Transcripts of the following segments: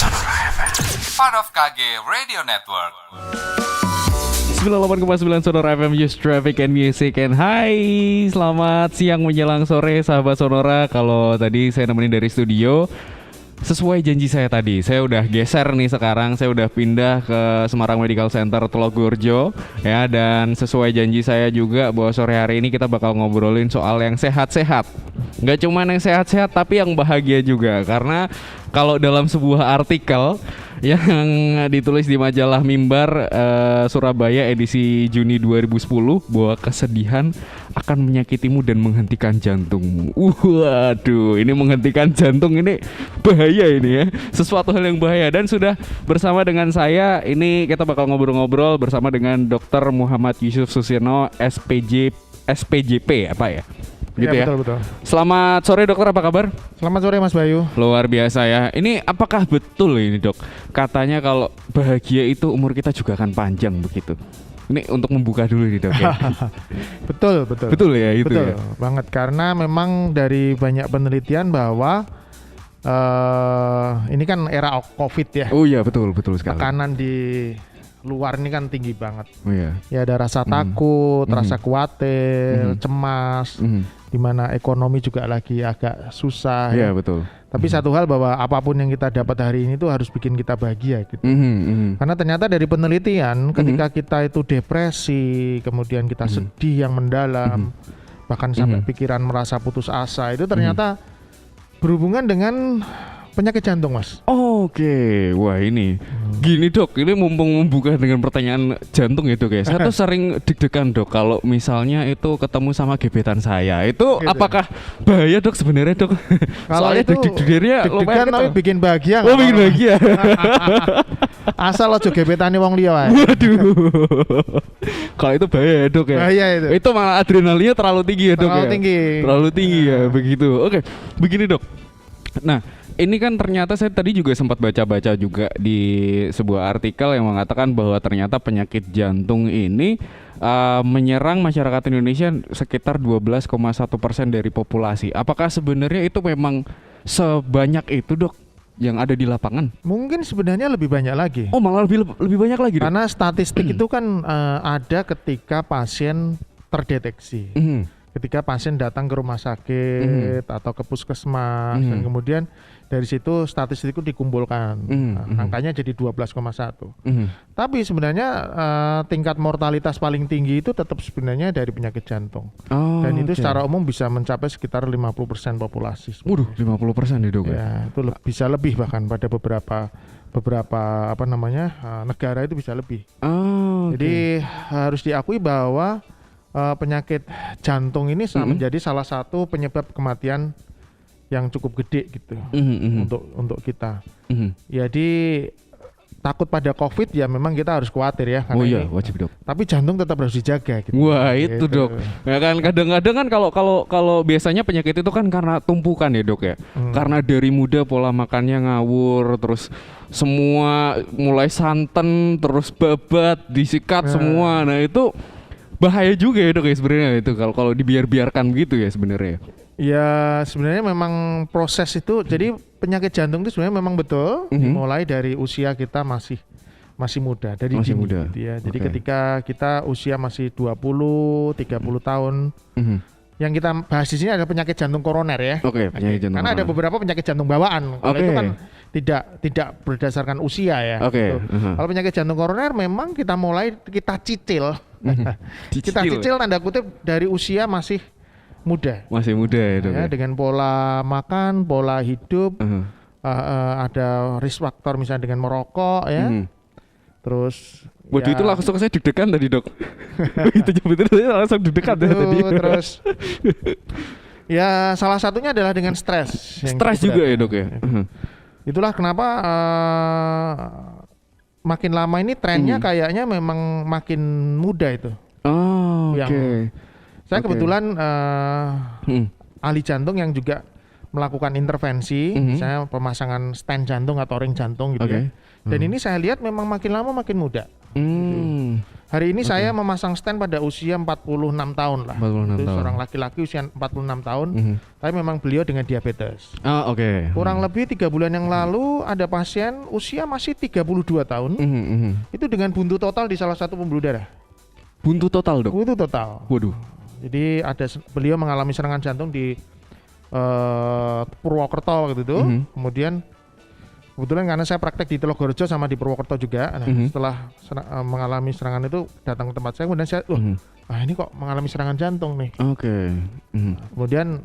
Sonora FM, part of KG Radio Network. 98,9 Sonora FM, News, Traffic, and Music. And hai, selamat siang menjelang sore sahabat Sonora. Kalau tadi saya nemenin dari studio, sesuai janji saya tadi, saya udah geser nih sekarang. Saya udah pindah ke Semarang Medical Center Tulogorjo ya. Dan sesuai janji saya juga bahwa sore hari ini kita bakal ngobrolin soal yang sehat-sehat. Nggak cuma yang sehat-sehat tapi yang bahagia juga. Karena kalau dalam sebuah artikel yang ditulis di majalah Mimbar Surabaya edisi Juni 2010 bahwa kesedihan akan menyakitimu dan menghentikan jantungmu. Waduh, ini menghentikan jantung ini bahaya ini ya. Sesuatu hal yang bahaya. Dan sudah bersama dengan saya, ini kita bakal ngobrol-ngobrol bersama dengan Dr. Muhammad Yusuf Susirno, SPJP apa ya? Gitu ya. Betul. Selamat sore dokter, apa kabar? Selamat sore Mas Bayu. Luar biasa ya. Ini apakah betul ini dok? Katanya kalau bahagia itu umur kita juga akan panjang begitu. Ini untuk membuka dulu nih dok ya. Betul. Betul ya itu betul ya. banget, karena memang dari banyak penelitian bahwa ini kan era COVID ya. Oh iya betul sekali. Tekanan di luar ini kan tinggi banget. Oh iya. Ya ada rasa takut, rasa khawatir, cemas. Di mana ekonomi juga lagi agak susah. Iya ya. betul. Tapi satu hal bahwa apapun yang kita dapat hari ini tuh harus bikin kita bahagia gitu. Karena ternyata dari penelitian ketika kita itu depresi, kemudian kita sedih yang mendalam, bahkan sampai pikiran merasa putus asa, itu ternyata berhubungan dengan penyakit jantung, Mas. Oke, wah ini gini dok, ini mumpung membuka dengan pertanyaan jantung itu guys. Saya tuh sering deg-degan dok kalau misalnya itu ketemu sama gebetan saya. Itu Gitu. Apakah bahaya dok sebenarnya dok? Kalau Soalnya itu deg-degannya deg-degan tapi bikin bahagia. Oh bikin bahagia. Asal lo gebetane wong liya wae. Waduh. Kalau itu bahaya ya dok ya. Bahaya itu. Itu malah adrenalinnya terlalu tinggi ya dok Terlalu ya. tinggi. Terlalu tinggi ya begitu. Oke, begini dok. Nah, ini kan ternyata saya tadi juga sempat baca-baca juga di sebuah artikel yang mengatakan bahwa ternyata penyakit jantung ini menyerang masyarakat Indonesia sekitar 12,1% dari populasi. Apakah sebenarnya itu memang sebanyak itu dok yang ada di lapangan? Mungkin sebenarnya lebih banyak lagi. Oh malah lebih banyak lagi dok? Karena statistik itu kan ada ketika pasien terdeteksi. Ketika pasien datang ke rumah sakit atau ke puskesmas dan kemudian dari situ statistik itu dikumpulkan. Angkanya jadi 12,1. Tapi sebenarnya tingkat mortalitas paling tinggi itu tetap sebenarnya dari penyakit jantung. Dan itu secara umum bisa mencapai sekitar 50% populasi. Waduh, 50% ya dok ya? Itu bisa lebih, bahkan pada beberapa negara itu bisa lebih. Jadi harus diakui bahwa penyakit jantung ini menjadi salah satu penyebab kematian yang cukup gede gitu untuk kita. Jadi takut pada COVID ya memang kita harus khawatir ya. Oh iya, wajib dok. Tapi jantung tetap harus dijaga gitu. Wah itu dok. Ya kan kadang-kadang kan kalau biasanya penyakit itu kan karena tumpukan ya dok ya. Karena dari muda pola makannya ngawur, terus semua mulai santan, terus babat, disikat semua. Nah itu bahaya juga ya dok ya sebenarnya itu kalau dibiarkan gitu ya sebenarnya. Ya sebenarnya memang proses itu, jadi penyakit jantung itu sebenarnya memang betul dimulai dari usia kita masih muda, dari masih dini, muda. gitu ya. Jadi ketika kita usia masih 20, 30 tahun, yang kita bahas di sini adalah penyakit jantung koroner ya. Penyakit jantung. Karena ada beberapa penyakit jantung bawaan. Kalau itu kan tidak berdasarkan usia ya. Gitu. Kalau penyakit jantung koroner memang kita cicil. Kita cicil tanda kutip dari usia masih muda. Masih muda ya dok. Ya, dengan pola makan, pola hidup, ada risk factor misalnya dengan merokok ya. Terus waduh itu langsung saya deg-degan tadi dok. Itu sebetulnya langsung deg-degan tadi. Terus ya salah satunya adalah dengan stres. Stres juga ya dok ya. Itulah kenapa makin lama ini trennya kayaknya memang makin muda itu. Oke. Saya kebetulan ahli jantung yang juga melakukan intervensi, misalnya pemasangan stent jantung atau ring jantung gitu ya. Dan ini saya lihat memang makin lama makin muda. Hari ini saya memasang stent pada usia 46 tahun lah. 46 Itu tahun. seorang laki-laki usia 46 tahun, tapi memang beliau dengan diabetes. Ah, oke. Kurang lebih 3 bulan yang lalu ada pasien usia masih 32 tahun, itu dengan buntu total di salah satu pembuluh darah. Buntu total, Dok. Buntu total. Waduh. Jadi beliau mengalami serangan jantung di Purwokerto waktu itu. Kemudian kebetulan karena saya praktek di Telogorjo sama di Purwokerto juga. Nah, setelah mengalami serangan itu datang ke tempat saya, kemudian saya, ini kok mengalami serangan jantung nih. Oke. Kemudian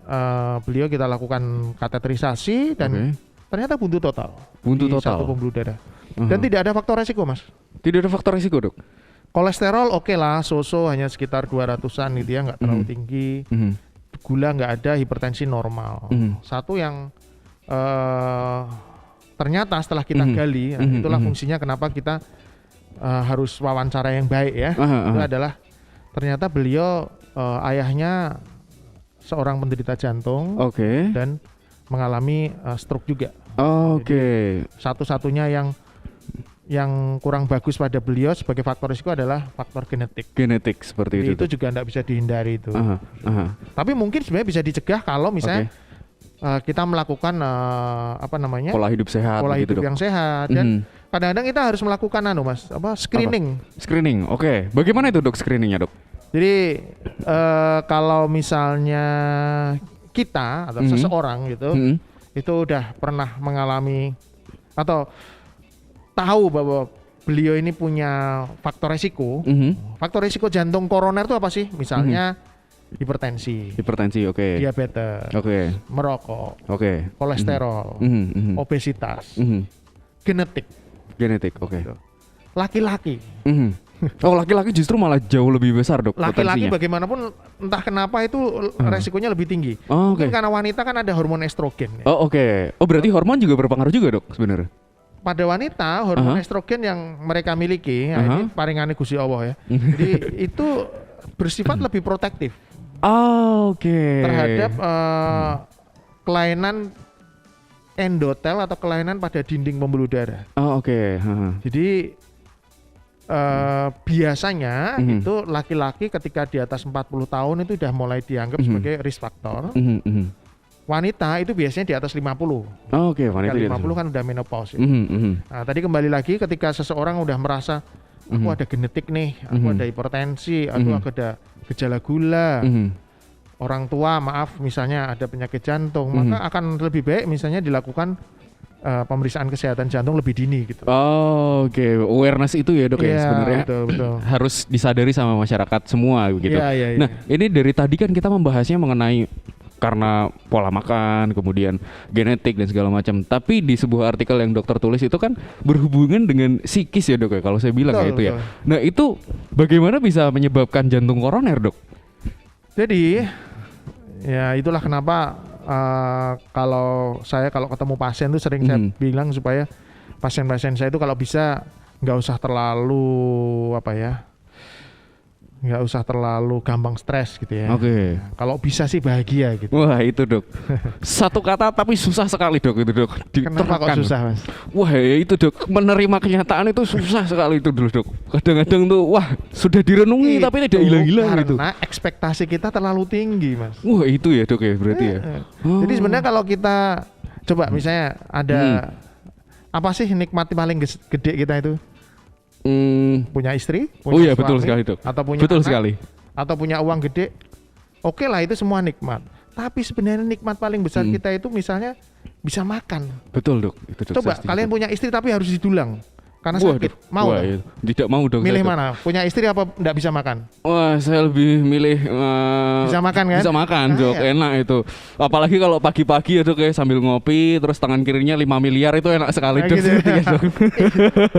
beliau kita lakukan kateterisasi dan ternyata buntu total. Buntu di total. satu pembuluh darah. Dan tidak ada faktor resiko, Mas. Tidak ada faktor risiko, Dok. Kolesterol oke lah, so-so hanya sekitar 200-an gitu ya, nggak terlalu tinggi. Gula nggak ada, hipertensi normal. Satu yang ternyata setelah kita gali, itulah fungsinya kenapa kita harus wawancara yang baik ya. Itu adalah ternyata beliau ayahnya seorang penderita jantung dan mengalami stroke juga. Jadi, satu-satunya yang kurang bagus pada beliau sebagai faktor risiko adalah faktor genetik. Genetik seperti Jadi itu. itu juga tidak bisa dihindari itu. Tapi mungkin sebenarnya bisa dicegah kalau misalnya kita melakukan Pola hidup sehat. pola gitu, hidup Dok. yang sehat dan kadang-kadang kita harus melakukan screening. Screening. Oke. Bagaimana itu, Dok, screeningnya, Dok? Jadi kalau misalnya kita atau seseorang gitu itu udah pernah mengalami atau tahu bahwa beliau ini punya faktor resiko. Faktor resiko jantung koroner itu apa sih? Misalnya hipertensi, oke. diabetes, merokok, kolesterol, obesitas, genetik. Oke. Laki-laki. Oh, laki-laki justru malah jauh lebih besar, Dok, Laki-laki potensinya. bagaimanapun entah kenapa itu resikonya lebih tinggi. Oh, Mungkin karena wanita kan ada hormon estrogen. Ya. Oh, oke. Oh, berarti hormon juga berpengaruh juga, Dok, sebenarnya. Pada wanita hormon estrogen yang mereka miliki, ini paringane Gusti Allah ya. Jadi itu bersifat lebih protektif terhadap kelainan endotel atau kelainan pada dinding pembuluh darah. Jadi biasanya itu laki-laki ketika di atas 40 tahun itu udah mulai dianggap sebagai risk factor. Wanita itu biasanya di atas 50. Wanita di di atas 50 kan udah menopause. Ya. Nah, tadi kembali lagi ketika seseorang udah merasa aku ada genetik nih, aku ada hipertensi, aku ada gejala gula. Orang tua misalnya ada penyakit jantung, maka akan lebih baik misalnya dilakukan pemeriksaan kesehatan jantung lebih dini gitu. Awareness itu ya, Dok, ya sebenarnya. Betul. Harus disadari sama masyarakat semua begitu. Iya. Nah, ini dari tadi kan kita membahasnya mengenai karena pola makan, kemudian genetik dan segala macam. Tapi di sebuah artikel yang dokter tulis itu kan berhubungan dengan psikis ya, Dok, ya, kalau saya bilang betul, itu ya. Nah, itu bagaimana bisa menyebabkan jantung koroner, Dok? Jadi ya itulah kenapa kalau ketemu pasien tuh sering saya bilang supaya pasien-pasien saya itu kalau bisa nggak usah terlalu gampang stres gitu ya. Kalau bisa sih bahagia gitu. Wah, itu, Dok. Satu kata tapi susah sekali, Dok, itu, Dok. Kenapa kok susah, Mas? Wah, ya itu, Dok. Menerima kenyataan itu susah sekali itu dulu, Dok. Kadang-kadang tuh sudah direnungi tapi tidak hilang-hilang gitu. Karena ekspektasi kita terlalu tinggi, Mas. Wah, itu ya, Dok, ya berarti ya. Jadi sebenarnya kalau kita coba misalnya ada apa sih nikmat paling gede kita itu? Punya istri, punya suami, betul sekali, Dok. Atau punya betul anak, sekali. Atau punya uang gede. Oke lah, itu semua nikmat. Tapi sebenarnya nikmat paling besar kita itu misalnya bisa makan. Betul, Dok. Itu, Dok, coba kalian punya istri tapi harus didulang karena sakit. Mau Wah, iya. Tidak mau, Dok. Milih mana? Punya istri apa enggak bisa makan? Wah, saya lebih milih bisa makan kan? Bisa makan, Dok. Ya. Enak itu. Apalagi kalau pagi-pagi ya, Dok, ya, sambil ngopi terus tangan kirinya 5 miliar itu enak sekali, Dok. Gitu. Dok.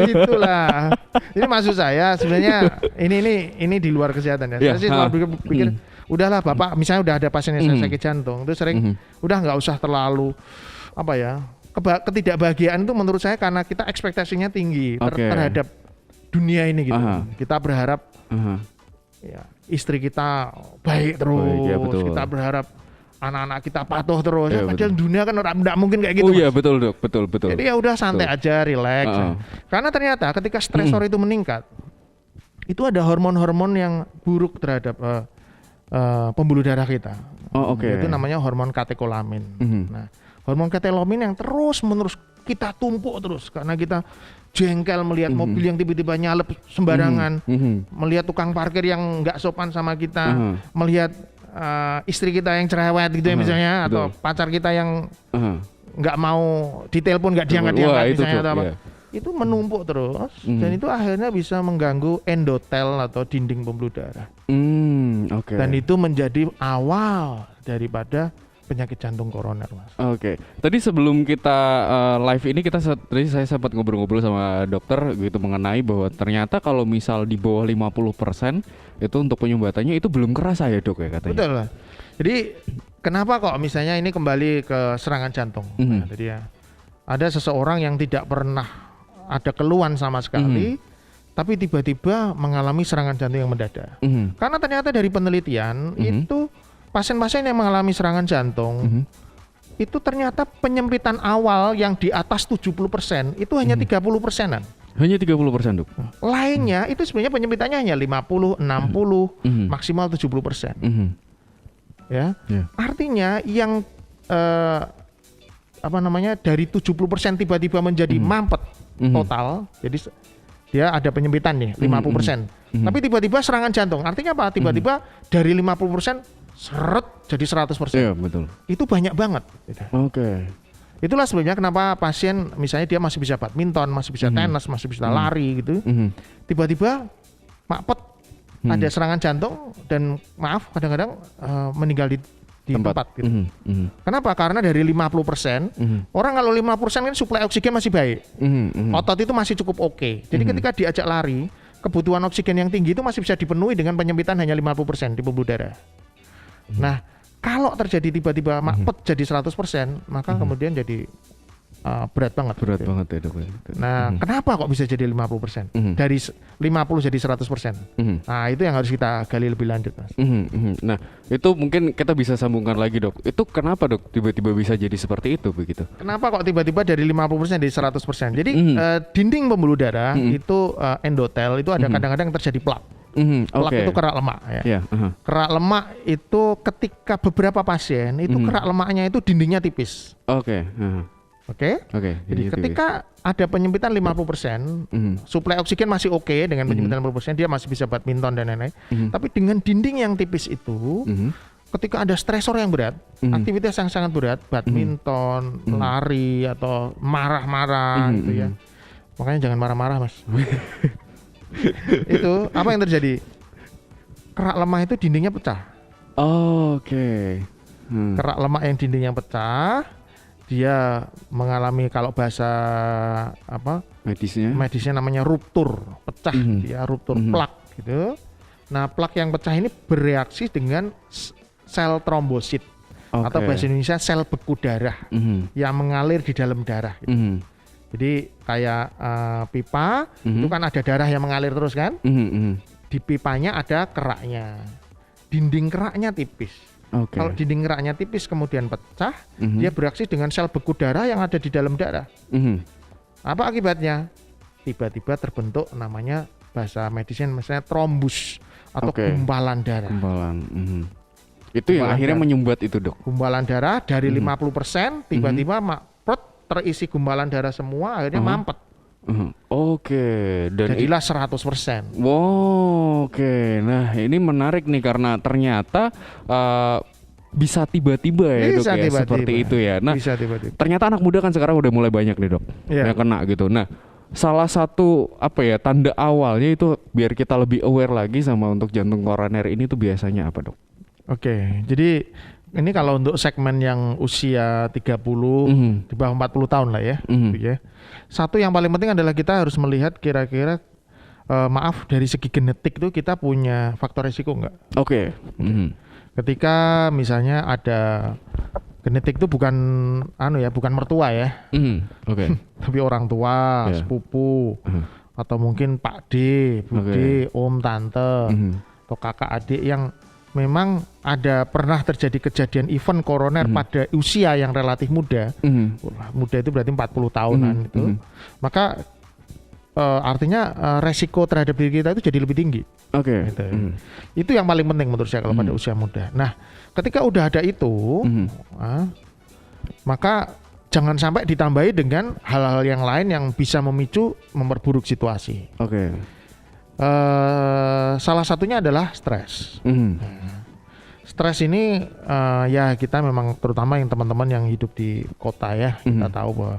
Itulah. Ini maksud saya sebenarnya ini di luar kesehatan ya. Saya sih selalu pikir udahlah Bapak, misalnya udah ada pasien yang sakit jantung, itu sering udah nggak usah terlalu ketidakbahagiaan itu menurut saya karena kita ekspektasinya tinggi terhadap dunia ini gitu. Kita berharap ya, istri kita baik terus, kita berharap anak-anak kita patuh terus. Padahal dunia kan tidak mungkin kayak gitu. Betul, Dok. Betul. Jadi ya udah santai aja, relax. Karena ternyata ketika stresor itu meningkat, itu ada hormon-hormon yang buruk terhadap pembuluh darah kita. Oh, oke. Itu namanya hormon katekolamin. Mhm. Nah, hormon katekolamin yang terus-menerus kita tumpuk terus karena kita jengkel melihat mobil yang tiba-tiba nyalep sembarangan, melihat tukang parkir yang nggak sopan sama kita, melihat istri kita yang cerewet gitu ya misalnya, atau pacar kita yang nggak mau ditelepon nggak diangkat-diangkat misalnya atau apa. Itu menumpuk terus dan itu akhirnya bisa mengganggu endotel atau dinding pembuluh darah. Oke. Dan itu menjadi awal daripada penyakit jantung koroner, Mas. Oke. Tadi sebelum kita live ini tadi saya sempat ngobrol-ngobrol sama dokter gitu mengenai bahwa ternyata kalau misal di bawah 50% itu untuk penyumbatannya itu belum kerasa ya, Dok, ya katanya. Betul lah. Jadi kenapa kok misalnya ini kembali ke serangan jantung? Nah, jadi ya ada seseorang yang tidak pernah ada keluhan sama sekali, tapi tiba-tiba mengalami serangan jantung yang mendadak. Karena ternyata dari penelitian itu pasien-pasien yang mengalami serangan jantung itu ternyata penyempitan awal yang di atas 70% itu hanya 30%-an. Hanya 30%, Dok. Lainnya itu sebenarnya penyempitannya hanya 50, 60, maksimal 70%. Ya. Artinya yang dari 70% tiba-tiba menjadi mampet total. Jadi dia ada penyempitan nih 50%. Tapi tiba-tiba serangan jantung. Artinya apa? Tiba-tiba dari 50% seret jadi 100%. Iya, betul. Itu banyak banget. Oke. Itulah sebabnya kenapa pasien misalnya dia masih bisa badminton, masih bisa tenis, masih bisa lari gitu. Tiba-tiba mampet ada serangan jantung dan maaf kadang-kadang meninggal di tempat gitu. Kenapa? Karena dari 50%, orang kalau 50% kan suplai oksigen masih baik. Otot itu masih cukup oke. Jadi ketika diajak lari, kebutuhan oksigen yang tinggi itu masih bisa dipenuhi dengan penyempitan hanya 50% di pembuluh darah. Nah, kalau terjadi tiba-tiba mampet jadi 100%, maka kemudian jadi berat banget. Berat banget ya, Dok. Nah, kenapa kok bisa jadi 50%? Dari 50 jadi 100%. Nah, itu yang harus kita gali lebih lanjut, Mas. Nah, itu mungkin kita bisa sambungkan lagi, Dok. Itu kenapa, Dok, tiba-tiba bisa jadi seperti itu begitu? Kenapa kok tiba-tiba dari 50% jadi 100%? Jadi dinding pembuluh darah itu endotel itu ada kadang-kadang terjadi plak. Plak itu kerak lemak ya. Kerak lemak itu ketika beberapa pasien itu kerak lemaknya itu dindingnya tipis. Oke. Jadi ketika ada penyempitan 50%, suplai oksigen masih oke dengan penyempitan 50%, dia masih bisa badminton dan lain-lain. Tapi dengan dinding yang tipis itu, ketika ada stresor yang berat, aktivitas yang sangat berat, badminton, lari atau marah-marah gitu ya. Makanya jangan marah-marah, Mas. Itu apa yang terjadi? Kerak lemak itu dindingnya pecah. Kerak lemak yang dindingnya pecah, dia mengalami kalau bahasa medisnya namanya ruptur, pecah, dia ruptur plak gitu. Nah, plak yang pecah ini bereaksi dengan sel trombosit atau bahasa Indonesia sel beku darah yang mengalir di dalam darah gitu. Jadi kayak pipa itu kan ada darah yang mengalir terus kan? Di pipanya ada keraknya, dinding keraknya tipis. Kalau dinding keraknya tipis kemudian pecah, dia bereaksi dengan sel beku darah yang ada di dalam darah. Apa akibatnya? Tiba-tiba terbentuk namanya bahasa medisnya misalnya trombus atau gumpalan darah. Itu yang akhirnya menyumbat itu, Dok. Gumpalan darah dari 50% tiba-tiba terisi gumpalan darah semua akhirnya mampet. Dan jadilah 100%. Nah ini menarik nih karena ternyata bisa tiba-tiba ya, Dok, ya, seperti itu ya. Nah, ternyata anak muda kan sekarang udah mulai banyak nih, Dok, yang kena gitu. Nah, salah satu tanda awalnya itu biar kita lebih aware lagi sama untuk jantung koroner ini tuh biasanya apa, Dok? Jadi ini kalau untuk segmen yang usia 30 di bawah 40 tahun lah ya, gitu ya. Satu yang paling penting adalah kita harus melihat kira-kira dari segi genetik itu kita punya faktor risiko enggak? Ketika misalnya ada genetik itu bukan bukan mertua ya. Tapi orang tua, sepupu atau mungkin Pak D, Bude, Om, Tante atau kakak adik yang memang pernah terjadi kejadian event koroner pada usia yang relatif muda. Muda itu berarti 40 tahunan itu. Maka artinya resiko terhadap diri kita itu jadi lebih tinggi. Oke. Gitu. Itu yang paling penting menurut saya kalau pada usia muda. Nah, ketika udah ada itu, maka jangan sampai ditambahi dengan hal-hal yang lain yang bisa memicu memperburuk situasi. Oke. Salah satunya adalah stres. Stres ini ya kita memang terutama yang teman-teman yang hidup di kota ya, kita tahu bahwa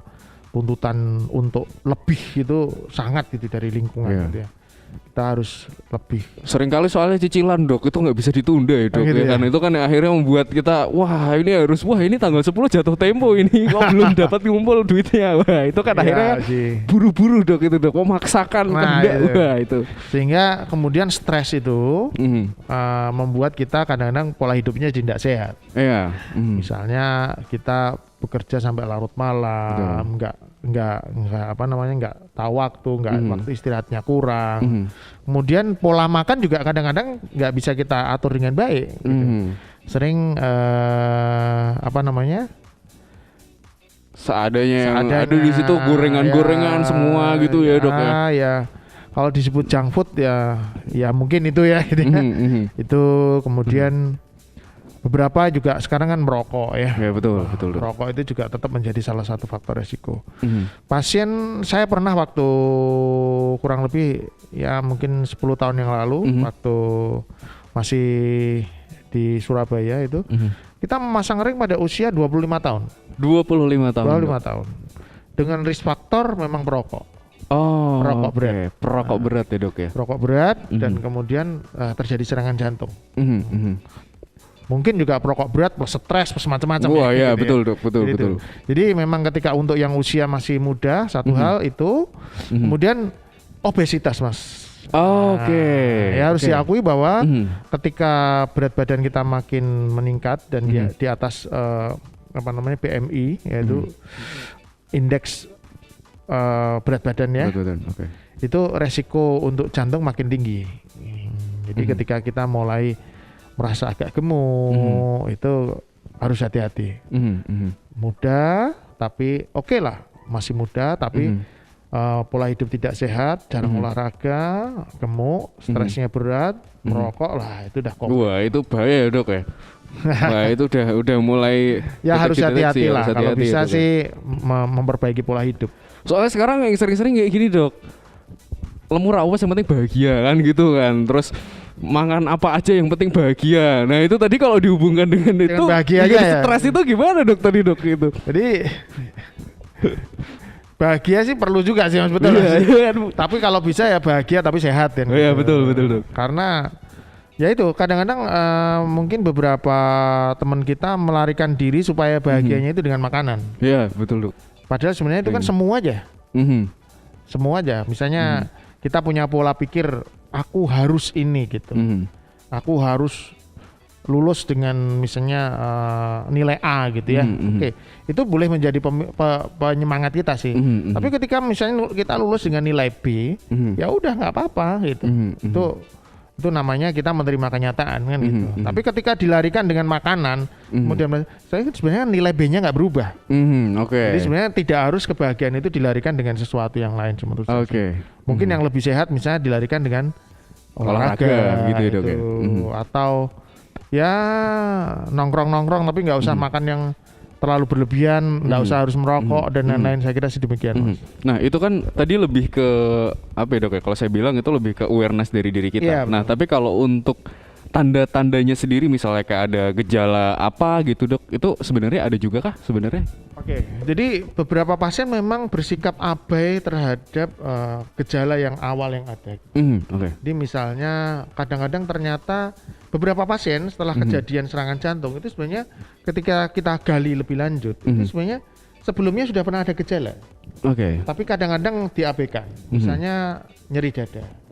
tuntutan untuk lebih itu sangat gitu dari lingkungan gitu ya. Kita harus lebih. Seringkali soalnya cicilan dok itu nggak bisa ditunda ya dok gitu ya kan, itu kan akhirnya membuat kita ini tanggal 10 jatuh tempo ini kok belum dapat ngumpul duitnya, wah itu kan akhirnya buru-buru dok itu dok, memaksakan kehendak, wah itu. Sehingga kemudian stres itu membuat kita kadang-kadang pola hidupnya jadi tidak sehat. Iya. Misalnya kita bekerja sampai larut malam, nggak tahu waktu, waktu istirahatnya kurang. Kemudian pola makan juga kadang-kadang nggak bisa kita atur dengan baik. Gitu. Sering seadanya yang ada di situ gorengan-gorengan semua gitu ya dok ya. Ya. Kalau disebut junk food ya mungkin itu ya. Gitu ya. Itu kemudian beberapa juga sekarang kan merokok ya. Ya betul. Merokok itu juga tetap menjadi salah satu faktor resiko. Pasien saya pernah waktu kurang lebih ya mungkin 10 tahun yang lalu waktu masih di Surabaya itu kita memasang ring pada usia 25 tahun. 25 tahun. Dengan risk faktor memang perokok. Oh, perokok berat. Perokok berat ya dok ya. Perokok berat dan kemudian terjadi serangan jantung. Mungkin juga perokok berat plus stres plus macam-macam. Wah ya, betul dok, betul. Jadi memang ketika untuk yang usia masih muda satu hal itu, kemudian obesitas mas. Oke. Ya harus diakui bahwa ketika berat badan kita makin meningkat dan di atas BMI yaitu indeks berat badan ya, itu resiko untuk jantung makin tinggi. Jadi ketika kita mulai merasa agak gemuk itu harus hati-hati. Muda tapi oke lah, masih muda tapi pola hidup tidak sehat, jarang olahraga, gemuk, stresnya berat, merokok lah itu udah kompleks. Wah itu bahaya ya dok ya. Wah itu udah mulai ya harus hati-hati lah. Kalau bisa itu, sih memperbaiki pola hidup. Soalnya sekarang yang sering-sering kayak gini dok, lemur awas yang penting bahagia kan gitu kan. Terus makan apa aja yang penting bahagia. Nah itu tadi kalau dihubungkan dengan itu bahagianya ya. Stres itu gimana dok tadi dok itu? Jadi bahagia sih perlu juga sih mas, betul. Tapi kalau bisa ya bahagia tapi sehat kan. Iya betul dok. Karena ya itu kadang-kadang mungkin beberapa teman kita melarikan diri supaya bahagianya itu dengan makanan. Iya betul dok. Padahal sebenarnya itu kan semua aja. Semua aja. Misalnya kita punya pola pikir aku harus ini gitu. Aku harus lulus dengan misalnya nilai A gitu ya. Oke, itu boleh menjadi penyemangat kita sih. Tapi ketika misalnya kita lulus dengan nilai B, ya udah nggak apa-apa gitu. Itu namanya kita menerima kenyataan kan gitu. Tapi ketika dilarikan dengan makanan, kemudian saya sebenarnya nilai B-nya nggak berubah. Jadi sebenarnya tidak harus kebahagiaan itu dilarikan dengan sesuatu yang lain menurut saya. Mungkin yang lebih sehat misalnya dilarikan dengan olahraga gitu ya dok ya. Atau ya nongkrong tapi nggak usah makan yang terlalu berlebihan, nggak usah harus merokok dan lain-lain. Saya kira sih demikian mas. Nah itu kan tadi lebih ke apa ya dok ya, kalau saya bilang itu lebih ke awareness dari diri kita. Nah tapi kalau untuk tanda-tandanya sendiri misalnya kayak ada gejala apa gitu dok, itu sebenarnya ada juga kah sebenarnya? Oke, jadi beberapa pasien memang bersikap abai terhadap gejala yang awal yang ada. Jadi misalnya kadang-kadang ternyata beberapa pasien setelah kejadian serangan jantung itu sebenarnya ketika kita gali lebih lanjut itu sebenarnya sebelumnya sudah pernah ada gejala. Tapi kadang-kadang diabaikan. Misalnya nyeri dada.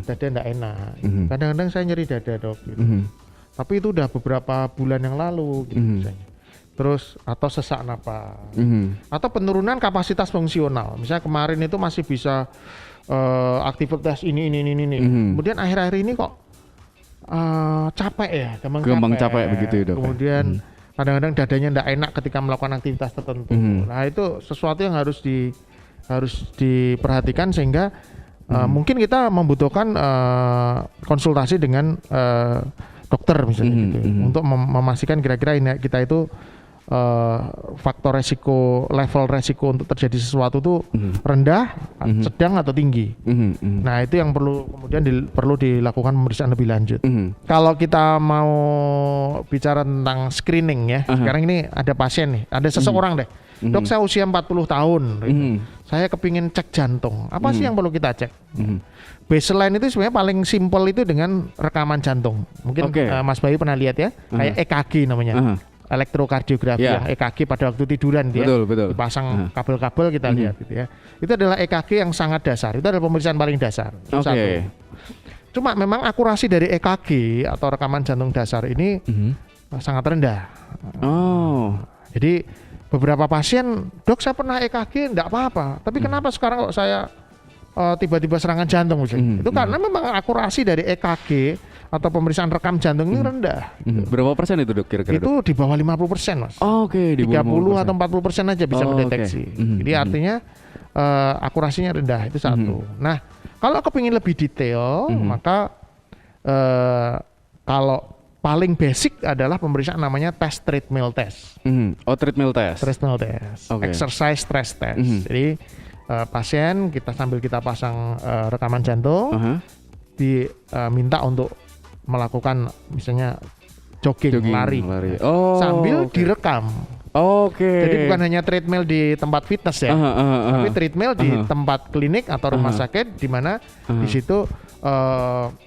Dada enggak enak. Kadang-kadang saya nyeri dada dok gitu. Tapi itu udah beberapa bulan yang lalu gitu misalnya. Terus atau sesak napas. Atau penurunan kapasitas fungsional. Misalnya kemarin itu masih bisa aktivitas ini. Kemudian akhir-akhir ini kok capek ya, gampang capek begitu ya dok. Kemudian kadang-kadang dadanya enggak enak ketika melakukan aktivitas tertentu. Nah itu sesuatu yang harus harus diperhatikan sehingga mungkin kita membutuhkan konsultasi dengan dokter misalnya gitu untuk memastikan kira-kira ini kita itu faktor resiko, level resiko untuk terjadi sesuatu itu rendah, sedang atau tinggi. Nah itu yang perlu dilakukan pemeriksaan lebih lanjut. Kalau kita mau bicara tentang screening ya, sekarang ini ada pasien nih, ada seseorang deh, dok saya usia 40 tahun, saya kepingin cek jantung, apa sih yang perlu kita cek? Baseline itu sebenarnya paling simpel itu dengan rekaman jantung. Mungkin Mas Bayu pernah lihat ya, kayak EKG namanya. Elektrokardiografi ya, EKG pada waktu tiduran dia dipasang kabel-kabel kita lihat gitu ya. Itu adalah EKG yang sangat dasar. Itu adalah pemeriksaan paling dasar. Satu. Cuma memang akurasi dari EKG atau rekaman jantung dasar ini sangat rendah. Jadi beberapa pasien, dok saya pernah EKG enggak apa-apa, tapi kenapa sekarang kok saya tiba-tiba serangan jantung misalnya? Itu karena memang akurasi dari EKG atau pemeriksaan rekam jantung ini rendah. Berapa persen itu dok kira-kira? Itu di bawah 50% mas. Di 30 atau 40% aja bisa mendeteksi. Jadi artinya akurasinya rendah, itu satu. Nah kalau kepingin lebih detail maka kalau paling basic adalah pemeriksaan namanya tes treadmill test. Treadmill test. Treadmill test. Exercise stress test. Jadi pasien sambil kita pasang rekaman jantung, diminta untuk melakukan misalnya jogging lari. Sambil direkam. Jadi bukan hanya treadmill di tempat fitness ya, tapi treadmill di tempat klinik atau rumah sakit di mana di situ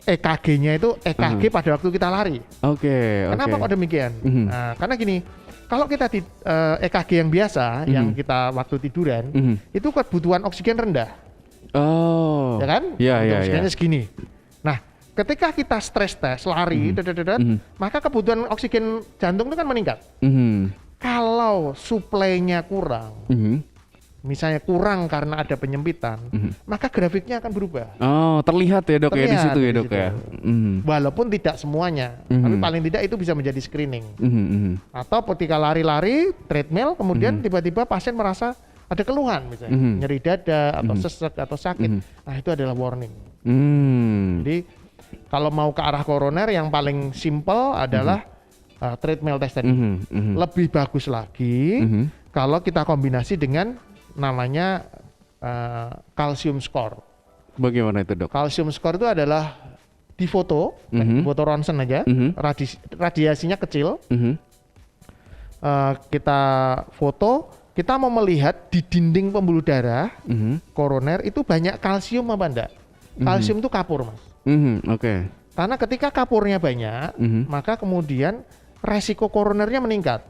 EKG-nya itu EKG pada waktu kita lari. Kenapa kok demikian? Nah, karena gini, kalau kita EKG yang biasa yang kita waktu tiduran itu kebutuhan oksigen rendah. Ya kan? Oksigennya segini. Nah, ketika kita stress test, lari, maka kebutuhan oksigen jantung itu kan meningkat. Kalau suplainya kurang, misalnya kurang karena ada penyempitan, maka grafiknya akan berubah. Terlihat ya dok ya di situ ya dok ya. Walaupun tidak semuanya, tapi paling tidak itu bisa menjadi screening. Atau ketika lari-lari, treadmill, kemudian tiba-tiba pasien merasa ada keluhan misalnya, nyeri dada atau sesek atau sakit. Nah itu adalah warning. Jadi kalau mau ke arah koroner yang paling simple adalah treadmill test tadi. Lebih bagus lagi kalau kita kombinasi dengan namanya calcium score. Bagaimana itu dok? Calcium score itu adalah di foto, foto ronsen aja, radiasinya kecil. Kita foto, kita mau melihat di dinding pembuluh darah koroner itu banyak kalsium apa enggak? Kalsium itu kapur mas. Karena ketika kapurnya banyak, maka kemudian resiko koronernya meningkat.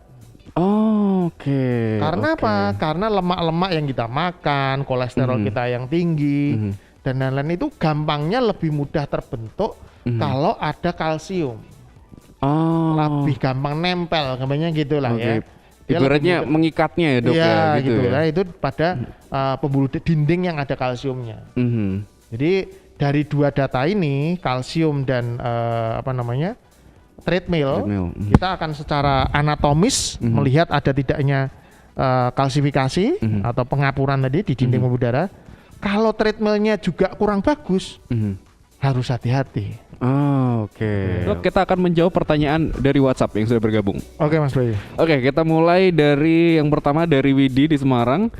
Karena apa? Karena lemak-lemak yang kita makan, kolesterol kita yang tinggi, dan lain-lain itu gampangnya lebih mudah terbentuk kalau ada kalsium. Lebih gampang nempel, gampangnya gitulah ya. Ibaratnya mengikatnya ya dok ya, gitu ya. Itu pada pembuluh dinding yang ada kalsiumnya. Jadi dari dua data ini, kalsium dan treadmill, kita akan secara anatomis melihat ada tidaknya kalsifikasi atau pengapuran tadi di dinding pembuluh darah. Kalau treadmillnya juga kurang bagus, harus hati-hati. Dok, kita akan menjawab pertanyaan dari WhatsApp yang sudah bergabung. Oke Mas Bayu. Kita mulai dari yang pertama dari Widi di Semarang.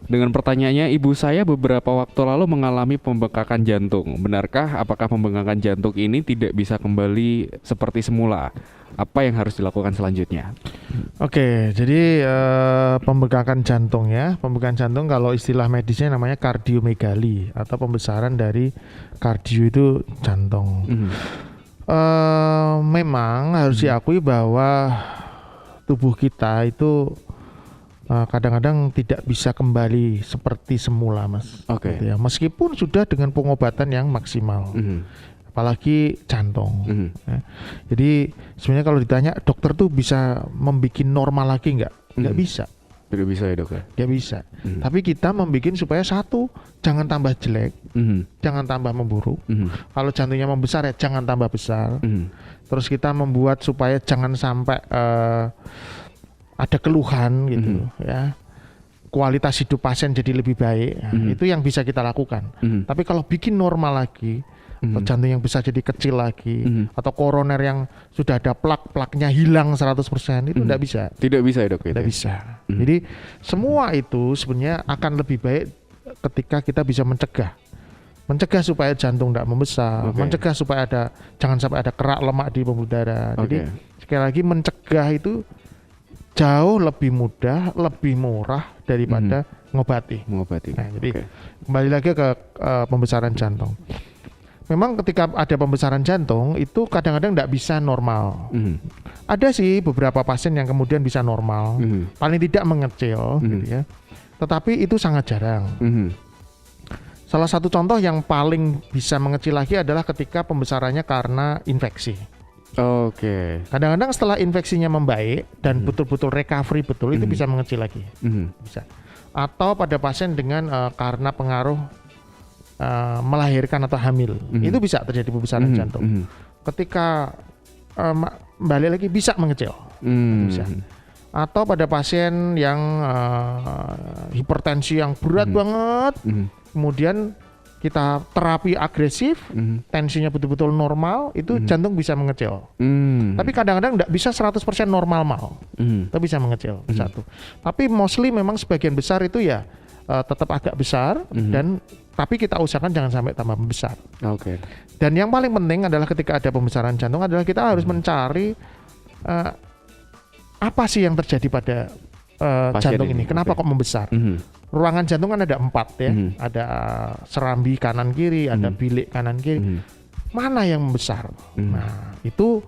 Dengan pertanyaannya, ibu saya beberapa waktu lalu mengalami pembengkakan jantung. Benarkah apakah pembengkakan jantung ini tidak bisa kembali seperti semula? Apa yang harus dilakukan selanjutnya? Jadi pembengkakan jantung ya. Pembengkakan jantung kalau istilah medisnya namanya kardiomegali atau pembesaran dari kardio itu jantung. Memang harus diakui bahwa tubuh kita itu kadang-kadang tidak bisa kembali seperti semula mas. Gitu ya. Meskipun sudah dengan pengobatan yang maksimal. Apalagi jantung. Ya. Jadi sebenarnya kalau ditanya dokter tuh bisa membuat normal lagi nggak? Nggak bisa. Tidak bisa ya dok ya? Nggak bisa. Tapi kita membuat supaya satu, jangan tambah jelek, jangan tambah memburuk. Kalau jantungnya membesar ya jangan tambah besar. Terus kita membuat supaya jangan sampai ada keluhan gitu ya. kualitas hidup pasien jadi lebih baik. Nah, itu yang bisa kita lakukan. Tapi kalau bikin normal lagi, atau jantung yang bisa jadi kecil lagi, atau koroner yang sudah ada plak-plaknya hilang 100%, itu tidak bisa. Tidak bisa ya dok? Tidak bisa. Jadi semua itu sebenarnya akan lebih baik ketika kita bisa mencegah supaya jantung tidak membesar, mencegah supaya jangan sampai ada kerak lemak di pembuluh darah. Jadi sekali lagi mencegah itu jauh lebih mudah, lebih murah daripada ngobati. Nah, jadi kembali lagi ke pembesaran jantung. Memang ketika ada pembesaran jantung itu kadang-kadang tidak bisa normal. Ada sih beberapa pasien yang kemudian bisa normal, paling tidak mengecil, gitu ya. Tetapi itu sangat jarang. Salah satu contoh yang paling bisa mengecil lagi adalah ketika pembesarannya karena infeksi. Kadang-kadang setelah infeksinya membaik dan betul-betul recovery betul, itu bisa mengecil lagi. Bisa. Atau pada pasien dengan karena pengaruh melahirkan atau hamil, itu bisa terjadi pembesaran jantung. Ketika balik lagi bisa mengecil, bisa. Atau pada pasien yang hipertensi yang berat banget, kemudian kita terapi agresif, tensinya betul-betul normal, itu jantung bisa mengecil. Tapi kadang-kadang tidak bisa 100% normal itu bisa mengecil, satu. Tapi mostly memang sebagian besar itu ya tetap agak besar, dan tapi kita usahakan jangan sampai tambah besar. Dan yang paling penting adalah ketika ada pembesaran jantung adalah kita harus mencari apa sih yang terjadi pada jantung ini. Kenapa kok membesar? Ruangan jantung kan ada 4 ya. Ada serambi kanan kiri, ada bilik kanan kiri. Mana yang membesar? Nah, itu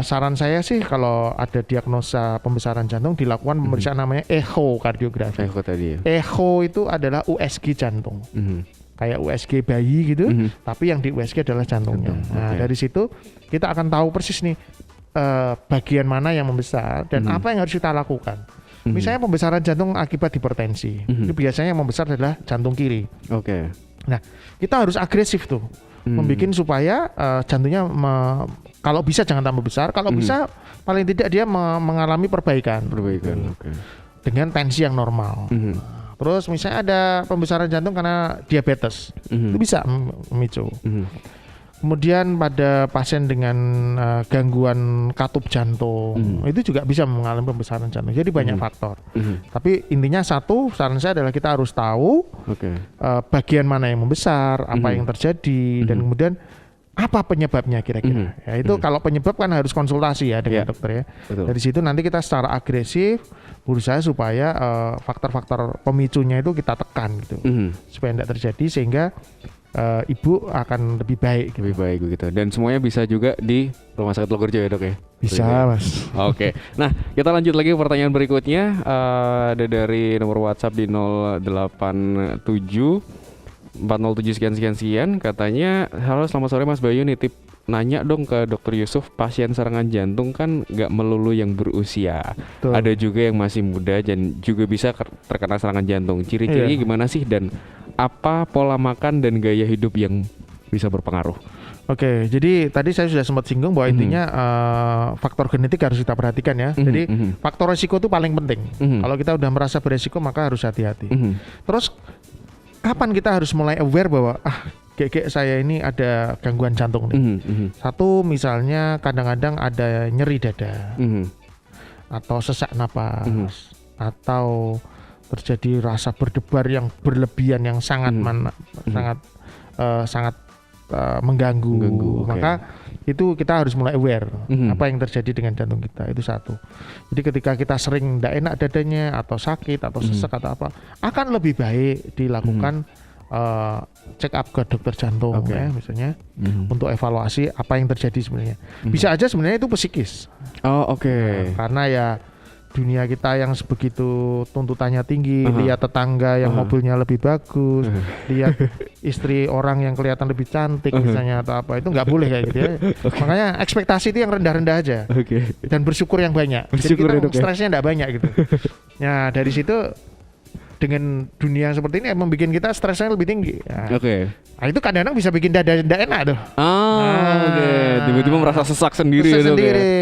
saran saya sih kalau ada diagnosa pembesaran jantung dilakukan pemeriksaan namanya echokardiografi. Echo itu adalah USG jantung. Kayak USG bayi gitu, tapi yang di USG adalah jantungnya. Nah, dari situ kita akan tahu persis nih bagian mana yang membesar dan apa yang harus kita lakukan. Misalnya pembesaran jantung akibat hipertensi, itu biasanya yang membesar adalah jantung kiri. Nah, kita harus agresif tuh, membuat supaya jantungnya kalau bisa jangan tambah besar, kalau bisa paling tidak dia mengalami perbaikan. Dengan tensi yang normal. Terus misalnya ada pembesaran jantung karena diabetes, itu bisa memicu. Kemudian pada pasien dengan gangguan katup jantung, itu juga bisa mengalami pembesaran jantung. Jadi banyak faktor. Tapi intinya satu, saran saya adalah kita harus tahu bagian mana yang membesar, apa yang terjadi, dan kemudian apa penyebabnya kira-kira. Ya, itu kalau penyebab kan harus konsultasi ya dengan dokter ya. Dari situ nanti kita secara agresif berusaha supaya faktor-faktor pemicunya itu kita tekan gitu, supaya tidak terjadi sehingga ibu akan lebih baik. Lebih baik begitu. Dan semuanya bisa juga di Rumah Sakit Logorejo ya dok ya? Bisa mas. Nah kita lanjut lagi pertanyaan berikutnya. Ada dari nomor WhatsApp di 087 407 sekian. Katanya, halo selamat sore Mas Bayu, nitip nanya dong ke Dokter Yusuf, pasien serangan jantung kan gak melulu yang berusia. Ada juga yang masih muda dan juga bisa terkena serangan jantung. Ciri-cirinya gimana sih, dan apa pola makan dan gaya hidup yang bisa berpengaruh? Jadi tadi saya sudah sempat singgung bahwa intinya faktor genetik harus kita perhatikan ya. Jadi faktor resiko itu paling penting. Kalau kita udah merasa beresiko maka harus hati-hati. Terus kapan kita harus mulai aware bahwa kayak saya ini ada gangguan jantung nih. Satu, misalnya kadang-kadang ada nyeri dada, atau sesak napas, atau terjadi rasa berdebar yang berlebihan yang sangat mengganggu. Maka itu kita harus mulai aware apa yang terjadi dengan jantung kita. Itu satu. Jadi ketika kita sering tidak enak dadanya atau sakit atau sesak atau apa, akan lebih baik dilakukan check up ke dokter jantung ya misalnya, untuk evaluasi apa yang terjadi sebenarnya. Bisa aja sebenarnya itu psikis. Karena ya dunia kita yang sebegitu tuntutannya tinggi, lihat tetangga yang mobilnya lebih bagus, lihat istri orang yang kelihatan lebih cantik misalnya atau apa, itu nggak boleh kayak gitu ya. Makanya ekspektasi itu yang rendah-rendah aja, dan bersyukur yang banyak. Jadi kita stresnya nggak banyak gitu. Nah dari situ dengan dunia seperti ini membuat kita stresnya lebih tinggi. Nah itu kadang-kadang bisa bikin dada tidak enak tuh. Tiba-tiba merasa sesak sendiri.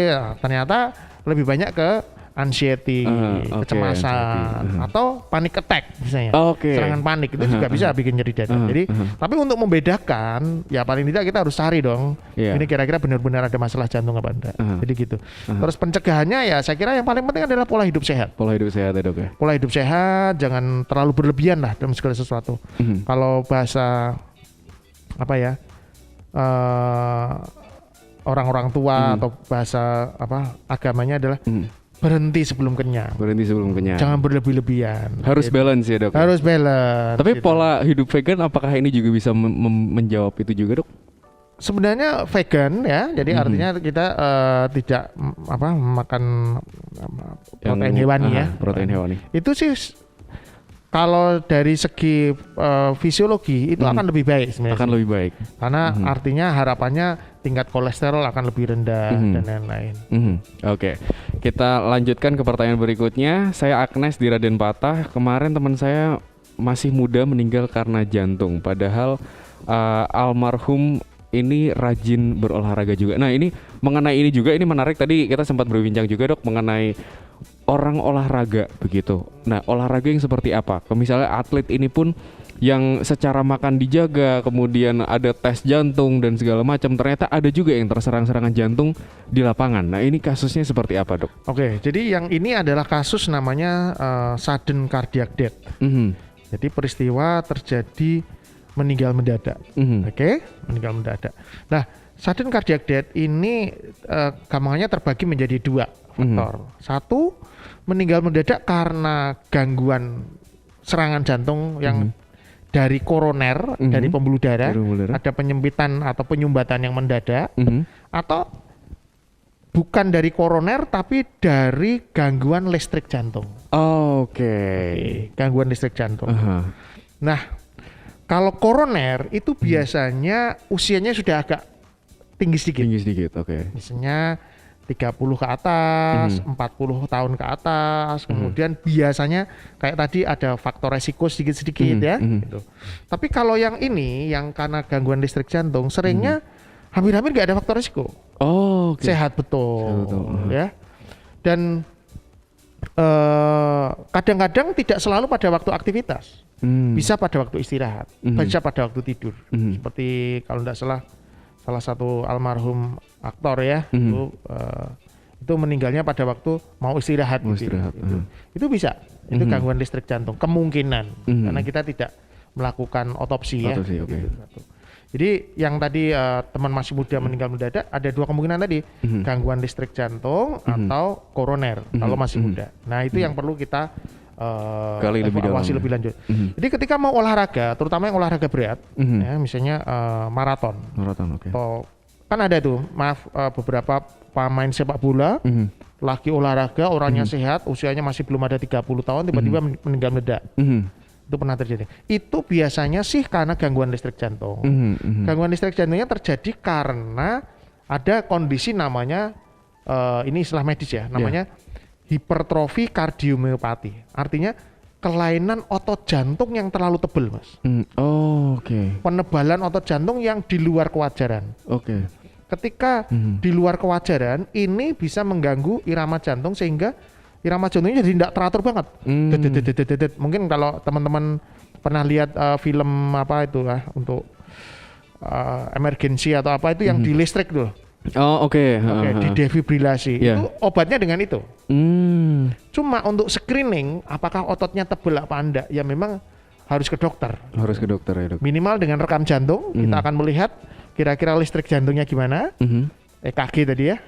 Nah, ternyata lebih banyak ke anxiety, oke, kecemasan, anxiety. atau panic attack misalnya. Oke. Serangan panik itu juga bisa bikin nyeri dada. Jadi, tapi untuk membedakan, ya paling tidak kita harus cari dong. Iya. Ini kira-kira benar-benar ada masalah jantung apa enggak. Jadi gitu. Terus pencegahannya ya saya kira yang paling penting adalah pola hidup sehat. Pola hidup sehat ya dok ya. Pola hidup sehat, jangan terlalu berlebihan lah dalam segala sesuatu. Kalau bahasa apa ya, orang-orang tua atau bahasa apa agamanya adalah berhenti sebelum kenyang. Berhenti sebelum kenyang. Jangan berlebih-lebihan. Harus gitu. balance ya dok. Harus balance. Tapi gitu. pola hidup vegan apakah ini juga bisa menjawab itu juga dok? Sebenarnya vegan ya, jadi artinya kita tidak makan protein hewani ya. Protein hewani. Itu sih kalau dari segi fisiologi itu akan lebih baik sebenarnya. Akan lebih baik. Karena artinya harapannya tingkat kolesterol akan lebih rendah dan lain-lain. Oke, kita lanjutkan ke pertanyaan berikutnya. Saya Agnes di Raden Patah. Kemarin teman saya masih muda meninggal karena jantung. Padahal almarhum ini rajin berolahraga juga. Nah ini mengenai ini juga, ini menarik. Tadi kita sempat berbincang juga dok mengenai orang olahraga begitu. Nah olahraga yang seperti apa? Misalnya atlet ini pun yang secara makan dijaga, kemudian ada tes jantung dan segala macam, ternyata ada juga yang terserang serangan jantung di lapangan. Nah ini kasusnya seperti apa dok? Oke, jadi yang ini adalah kasus namanya sudden cardiac death. Jadi peristiwa terjadi meninggal mendadak. Oke, meninggal mendadak. Nah, sudden cardiac death ini gampangnya terbagi menjadi dua faktor. Satu, meninggal mendadak karena gangguan serangan jantung yang dari koroner, dari pembuluh darah, ada penyempitan atau penyumbatan yang mendadak, atau bukan dari koroner tapi dari gangguan listrik jantung. Oke. Gangguan listrik jantung. Nah, kalau koroner itu biasanya usianya sudah agak tinggi sedikit. Tinggi sedikit, oke. Misalnya 30 ke atas, 40 tahun ke atas, kemudian biasanya kayak tadi ada faktor resiko sedikit-sedikit ya. Gitu. Tapi kalau yang ini, yang karena gangguan listrik jantung, seringnya hampir-hampir nggak ada faktor resiko. Oh, okay. Sehat betul, ya. Dan kadang-kadang tidak selalu pada waktu aktivitas, bisa pada waktu istirahat, bisa pada waktu tidur. Seperti kalau tidak salah satu almarhum aktor ya, itu meninggalnya pada waktu mau istirahat. Itu bisa, itu gangguan listrik jantung kemungkinan, karena kita tidak melakukan otopsi ya. Okay. Gitu. Jadi yang tadi teman masih muda meninggal mendadak, ada dua kemungkinan tadi, gangguan listrik jantung atau koroner kalau masih muda. Nah itu yang perlu kita evaluasi lebih lanjut. Jadi ketika mau olahraga, terutama yang olahraga berat, ya, misalnya maraton, okay. Atau kan ada tuh, beberapa pemain sepak bola, lagi olahraga, orangnya sehat, usianya masih belum ada 30 tahun, tiba-tiba meninggal mendadak. Itu pernah terjadi. Itu biasanya sih karena gangguan listrik jantung. Gangguan listrik jantungnya terjadi karena ada kondisi namanya, ini istilah medis ya, namanya hipertrofi kardiomiopati. Artinya kelainan otot jantung yang terlalu tebal, Mas. Oke. Penebalan otot jantung yang di luar kewajaran. Oke. Ketika di luar kewajaran, ini bisa mengganggu irama jantung sehingga irama jantungnya jadi tidak teratur banget. Mungkin kalau teman-teman pernah lihat film apa itu untuk emergency atau apa itu yang di listrik tuh. Oh oke. Di defibrilasi. Yeah. Itu obatnya dengan itu. Cuma untuk screening apakah ototnya tebal apa enggak, ya memang harus ke dokter. Harus ke dokter ya dok. Minimal dengan rekam jantung kita akan melihat kira-kira listrik jantungnya gimana. EKG tadi ya,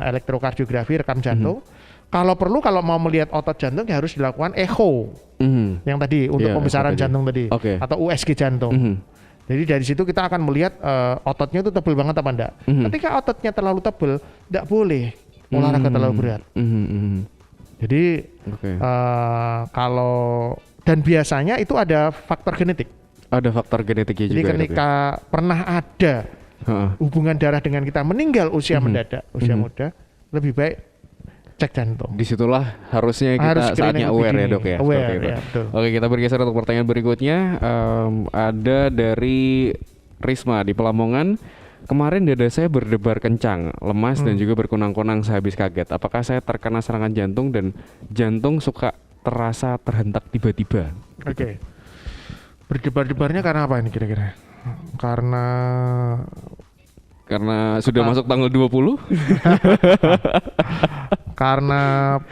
elektrokardiografi rekam jantung. Kalau perlu, kalau mau melihat otot jantung ya harus dilakukan echo. Yang tadi untuk pembesaran jantung tadi, atau USG jantung. Jadi dari situ kita akan melihat ototnya itu tebal banget apa enggak. Ketika ototnya terlalu tebal, enggak boleh olahraga terlalu berat. Jadi kalau, dan biasanya itu ada faktor genetik. Ada faktor genetiknya juga. Jadi ketika pernah ada hubungan darah dengan kita meninggal usia mendadak, usia muda, lebih baik cek jantung. Disitulah harusnya kita saatnya aware ya dok ya. Aware, ya, betul. Oke, kita bergeser untuk pertanyaan berikutnya. Ada dari Risma di Pelamongan. kemarin dada saya berdebar kencang, lemas dan juga berkunang-kunang sehabis kaget. Apakah saya terkena serangan jantung dan jantung suka terasa terhentak tiba-tiba? Oke. Berdebar-debarnya karena apa ini kira-kira? Karena sudah masuk tanggal 20? Karena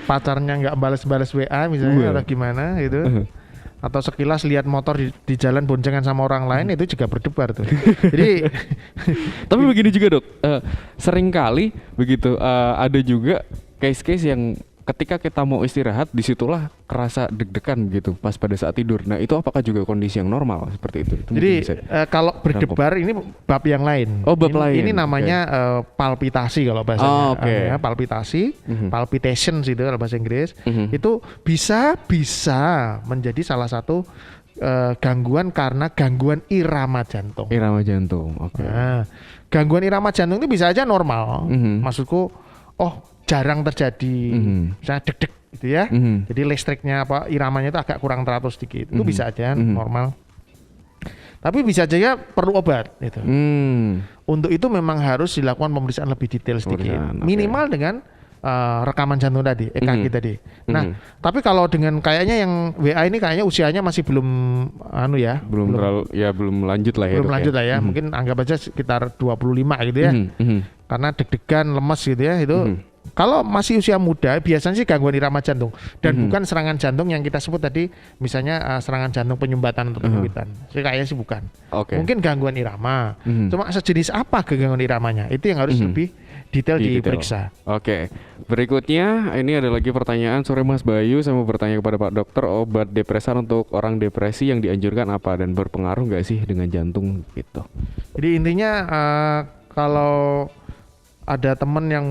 pacarnya nggak balas-balas WA misalnya atau gimana gitu. Atau sekilas lihat motor di jalan boncengan sama orang lain, itu juga berdebar tuh. Jadi tapi begini juga dok, seringkali begitu ada juga case-case yang ketika kita mau istirahat disitulah kerasa deg-degan gitu pas pada saat tidur. Nah itu apakah juga kondisi yang normal seperti itu? Jadi kalau berdebar ini bab yang lain. Oh, bab lain. Ini namanya palpitasi kalau bahasanya. Palpitasi, palpitations itu kalau bahasa Inggris. Itu bisa menjadi salah satu gangguan karena gangguan irama jantung. Irama jantung. Oke. Nah, gangguan irama jantung itu bisa aja normal. Maksudku, jarang terjadi, misalnya deg-deg gitu ya. Jadi listriknya iramanya itu agak kurang teratur sedikit. Itu bisa aja normal. Tapi bisa aja perlu obat gitu. Untuk itu memang harus dilakukan pemeriksaan lebih detail sedikit. Minimal dengan rekaman jantung tadi, EKG tadi. Nah, tapi kalau dengan kayaknya yang WA ini kayaknya usianya masih belum belum lanjut lah ya. Belum lanjut lah ya. Mungkin anggap aja sekitar 25 gitu ya. Karena deg-degan, lemes gitu ya itu. Kalau masih usia muda, biasanya sih gangguan irama jantung dan bukan serangan jantung yang kita sebut tadi, misalnya serangan jantung penyumbatan atau penyumbitan. Kayaknya sih bukan. Mungkin gangguan irama. Cuma sejenis apa gangguan iramanya? Itu yang harus lebih detail diperiksa. Oke. Berikutnya ini ada lagi pertanyaan sore Mas Bayu, saya mau bertanya kepada Pak Dokter, obat depresan untuk orang depresi yang dianjurkan apa dan berpengaruh nggak sih dengan jantung gitu? Jadi intinya kalau ada teman yang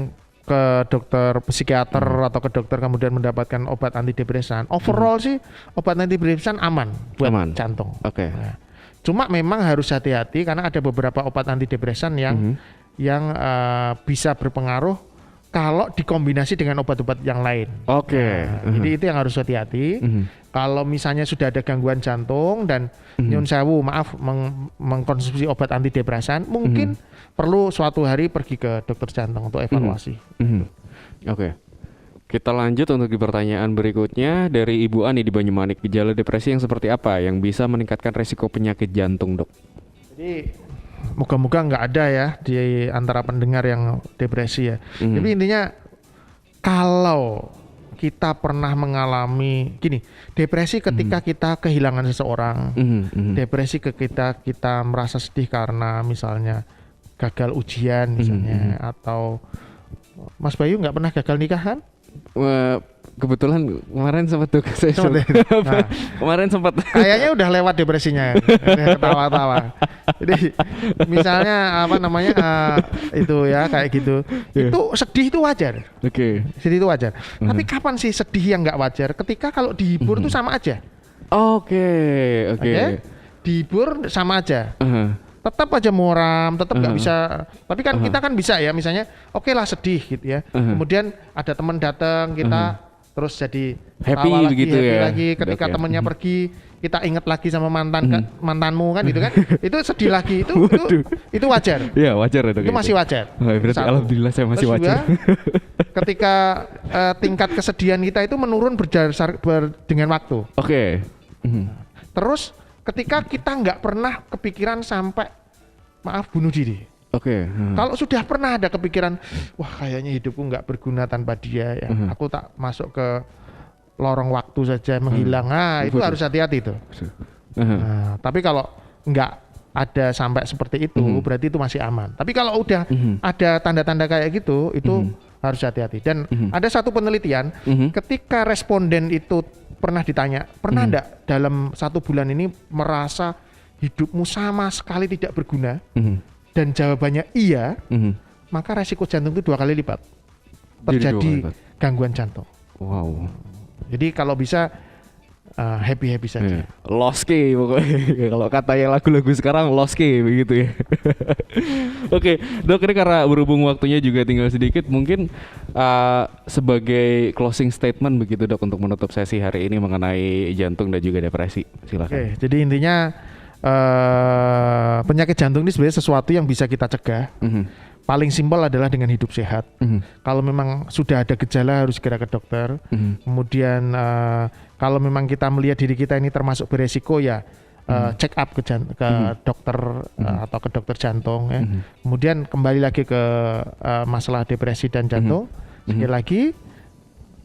ke dokter psikiater atau ke dokter kemudian mendapatkan obat antidepresan, overall sih obat antidepresan aman buat jantung. Nah, cuma memang harus hati-hati karena ada beberapa obat antidepresan yang bisa berpengaruh kalau dikombinasi dengan obat-obat yang lain. Jadi itu yang harus hati-hati. Kalau misalnya sudah ada gangguan jantung dan nyun sewu mengkonsumsi obat antidepresan, mungkin perlu suatu hari pergi ke dokter jantung untuk evaluasi. Kita lanjut untuk di pertanyaan berikutnya dari Ibu Ani di Banyumanik. Gejala depresi yang seperti apa yang bisa meningkatkan resiko penyakit jantung, dok? Jadi moga-moga nggak ada ya di antara pendengar yang depresi ya. Tapi intinya kalau kita pernah mengalami depresi ketika kita kehilangan seseorang, depresi ketika kita merasa sedih karena misalnya gagal ujian misalnya, atau Mas Bayu nggak pernah gagal nikah kan? Kebetulan kemarin sempat tuh kemarin sempat kayaknya udah lewat depresinya, ketawa-tawa. Jadi misalnya itu ya kayak gitu, itu sedih itu wajar. Sedih itu wajar. Tapi kapan sih sedih yang nggak wajar? Ketika kalau dihibur tuh sama aja. Dihibur sama aja. Tetap aja muram, tetap nggak bisa. Tapi kan kita kan bisa ya, misalnya oke lah sedih gitu ya. Kemudian ada teman datang kita terus jadi happy lagi, begitu happy ya. lagi ketika temennya pergi, kita ingat lagi sama mantanmu kan gitu kan. Itu sedih lagi, itu wajar. Iya, wajar itu masih wajar. Berarti alhamdulillah saya masih wajar. Ketika tingkat kesedihan kita itu menurun dengan waktu. Terus ketika kita nggak pernah kepikiran sampai bunuh diri. Kalau sudah pernah ada kepikiran, wah kayaknya hidupku nggak berguna tanpa dia ya, aku tak masuk ke lorong waktu saja menghilang. Itu harus hati-hati itu. Tapi kalau nggak ada sampai seperti itu, berarti itu masih aman. Tapi kalau udah ada tanda-tanda kayak gitu, itu harus hati-hati. Dan ada satu penelitian, ketika responden itu pernah ditanya, pernah enggak dalam 1 bulan ini merasa hidupmu sama sekali tidak berguna? Dan jawabannya iya, maka resiko jantung itu 2 kali lipat terjadi gangguan jantung. Jadi kalau bisa happy-happy saja. Loski pokoknya. Kalau katanya lagu-lagu sekarang loski begitu ya. Dok, ini karena berhubung waktunya juga tinggal sedikit, mungkin sebagai closing statement begitu dok untuk menutup sesi hari ini mengenai jantung dan juga depresi. Silakan. Jadi intinya penyakit jantung ini sebenarnya sesuatu yang bisa kita cegah. Paling simpel adalah dengan hidup sehat. Kalau memang sudah ada gejala harus segera ke dokter. Kemudian kalau memang kita melihat diri kita ini termasuk beresiko ya check up ke dokter atau ke dokter jantung ya. Kemudian kembali lagi ke masalah depresi dan jantung. Sekali lagi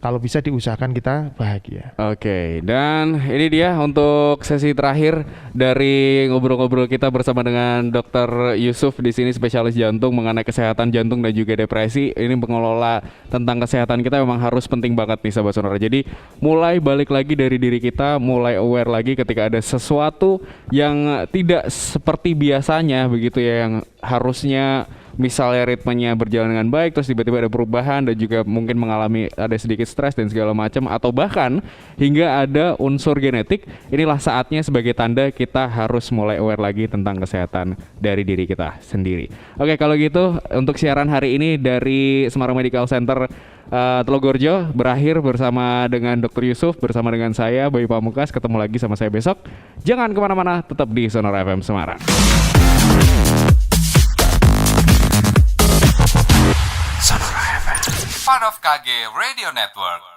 kalau bisa diusahakan kita bahagia. Oke, dan ini dia untuk sesi terakhir dari ngobrol-ngobrol kita bersama dengan Dr. Yusuf di sini, spesialis jantung mengenai kesehatan jantung dan juga depresi. Ini pengelola tentang kesehatan kita memang harus penting banget nih sahabat sonora. Jadi mulai balik lagi dari diri kita, mulai aware lagi ketika ada sesuatu yang tidak seperti biasanya begitu ya, yang harusnya misalnya ritmenya berjalan dengan baik terus tiba-tiba ada perubahan dan juga mungkin mengalami ada sedikit stres dan segala macam, atau bahkan hingga ada unsur genetik. Inilah saatnya sebagai tanda kita harus mulai aware lagi tentang kesehatan dari diri kita sendiri. Oke, kalau gitu untuk siaran hari ini dari Semarang Medical Center Telogorjo berakhir bersama dengan Dr. Yusuf, bersama dengan saya Bayu Pamungkas. Ketemu lagi sama saya besok. Jangan kemana-mana, tetap di Sonora FM Semarang. Sonora FM, part of KG Radio Network.